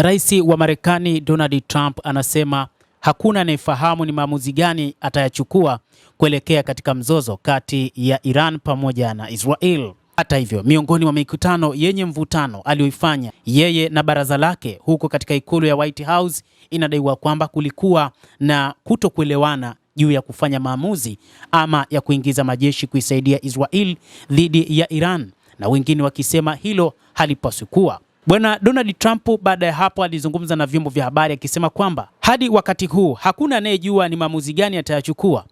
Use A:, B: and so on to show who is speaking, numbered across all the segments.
A: Rais wa Marekani Donald Trump anasema hakuna anayefahamu ni maamuzi gani atayachukua kuelekea katika mzozo kati ya Iran pamoja na Israel. Hata hivyo, miongoni mwa mikutano yenye mvutano aliyoifanya yeye na baraza lake huko katika ikulu ya White House, inadaiwa kwamba kulikuwa na kutokuelewana juu ya kufanya maamuzi ama ya kuingiza majeshi kuisaidia Israel dhidi ya Iran, na wengine wakisema hilo halipaswi kuwa. Bwana Donald Trump baada ya hapo alizungumza na vyombo vya habari akisema kwamba hadi wakati huu hakuna anayejua ni maamuzi gani atayachukua.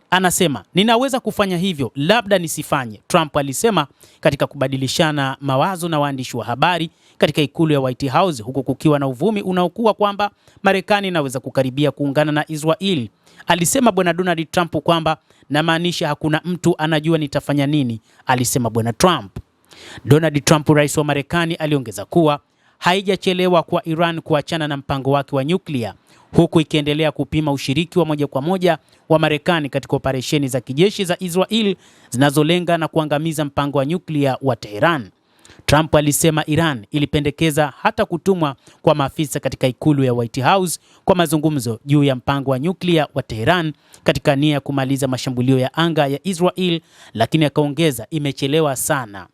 A: Anasema, ninaweza kufanya hivyo, labda nisifanye, Trump alisema katika kubadilishana mawazo na waandishi wa habari katika ikulu ya White House, huku kukiwa na uvumi unaokuwa kwamba Marekani inaweza kukaribia kuungana na Israel. Alisema Bwana Donald Trump kwamba namaanisha hakuna mtu anajua nitafanya nini, alisema Bwana Trump. Donald Trump, rais wa Marekani, aliongeza kuwa haijachelewa kwa Iran kuachana na mpango wake wa nyuklia, huku ikiendelea kupima ushiriki wa moja kwa moja wa Marekani katika operesheni za kijeshi za Israel zinazolenga na kuangamiza mpango wa nyuklia wa Tehran. Trump alisema Iran ilipendekeza hata kutumwa kwa maafisa katika ikulu ya White House kwa mazungumzo juu ya mpango wa nyuklia wa Tehran katika nia ya kumaliza mashambulio ya anga ya Israel, lakini akaongeza imechelewa sana.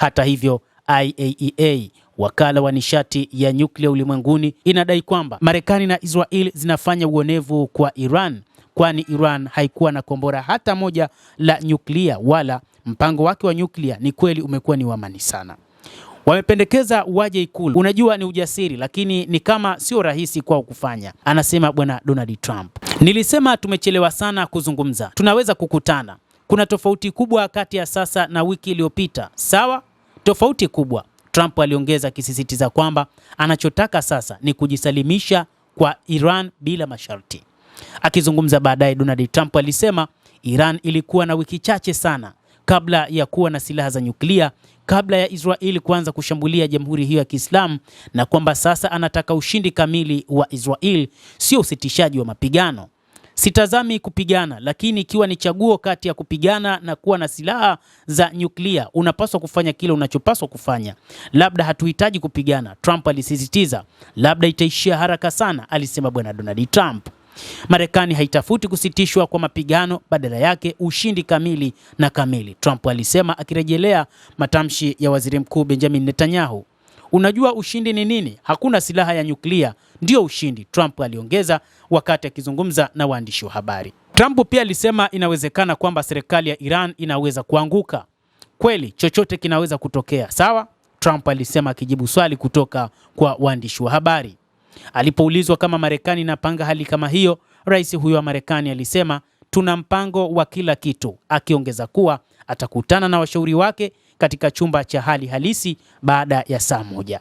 A: Hata hivyo, IAEA, wakala wa nishati ya nyuklia ulimwenguni, inadai kwamba Marekani na Israel zinafanya uonevu kwa Iran, kwani Iran haikuwa na kombora hata moja la nyuklia, wala mpango wake wa nyuklia ni kweli umekuwa ni wa amani sana. Wamependekeza waje ikulu. Unajua ni ujasiri, lakini ni kama sio rahisi kwao kufanya, anasema Bwana Donald Trump. Nilisema tumechelewa sana kuzungumza, tunaweza kukutana. Kuna tofauti kubwa kati ya sasa na wiki iliyopita, sawa? Tofauti kubwa, Trump aliongeza, akisisitiza kwamba anachotaka sasa ni kujisalimisha kwa Iran bila masharti. Akizungumza baadaye, Donald Trump alisema Iran ilikuwa na wiki chache sana kabla ya kuwa na silaha za nyuklia, kabla ya Israeli kuanza kushambulia jamhuri hiyo ya Kiislamu, na kwamba sasa anataka ushindi kamili wa Israel, sio usitishaji wa mapigano. Sitazami kupigana, lakini ikiwa ni chaguo kati ya kupigana na kuwa na silaha za nyuklia, unapaswa kufanya kile unachopaswa kufanya. Labda hatuhitaji kupigana, Trump alisisitiza. Labda itaishia haraka sana, alisema Bwana Donald Trump. Marekani haitafuti kusitishwa kwa mapigano, badala yake ushindi kamili na kamili, Trump alisema, akirejelea matamshi ya Waziri Mkuu Benjamin Netanyahu. Unajua ushindi ni nini? Hakuna silaha ya nyuklia ndio ushindi, Trump aliongeza wakati akizungumza na waandishi wa habari. Trump pia alisema inawezekana kwamba serikali ya Iran inaweza kuanguka. Kweli, chochote kinaweza kutokea, sawa? Trump alisema akijibu swali kutoka kwa waandishi wa habari. Alipoulizwa kama Marekani inapanga hali kama hiyo, rais huyo wa Marekani alisema tuna mpango wa kila kitu, akiongeza kuwa atakutana na washauri wake katika chumba cha hali halisi baada ya saa moja.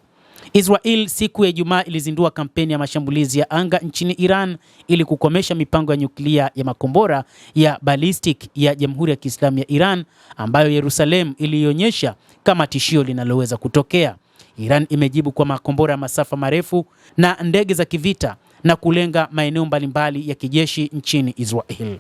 A: Israel siku ya Ijumaa ilizindua kampeni ya mashambulizi ya anga nchini Iran ili kukomesha mipango ya nyuklia ya makombora ya ballistic ya Jamhuri ya Kiislamu ya Iran, ambayo Yerusalem ilionyesha kama tishio linaloweza kutokea. Iran imejibu kwa makombora ya masafa marefu na ndege za kivita na kulenga maeneo mbalimbali ya kijeshi nchini Israel.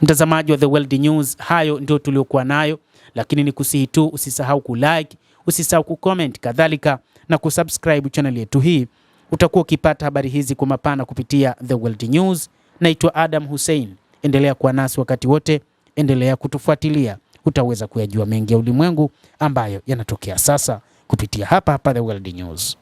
A: Mtazamaji wa The World News, hayo ndio tuliokuwa nayo, lakini ni kusihi tu usisahau kulike, usisahau kucomment, kadhalika na kusubscribe channel yetu hii. Utakuwa ukipata habari hizi kwa mapana kupitia The World News. Naitwa Adam Hussein. Endelea kuwa nasi wakati wote, endelea kutufuatilia. Utaweza kuyajua mengi ya ulimwengu ambayo yanatokea sasa kupitia hapa The World News.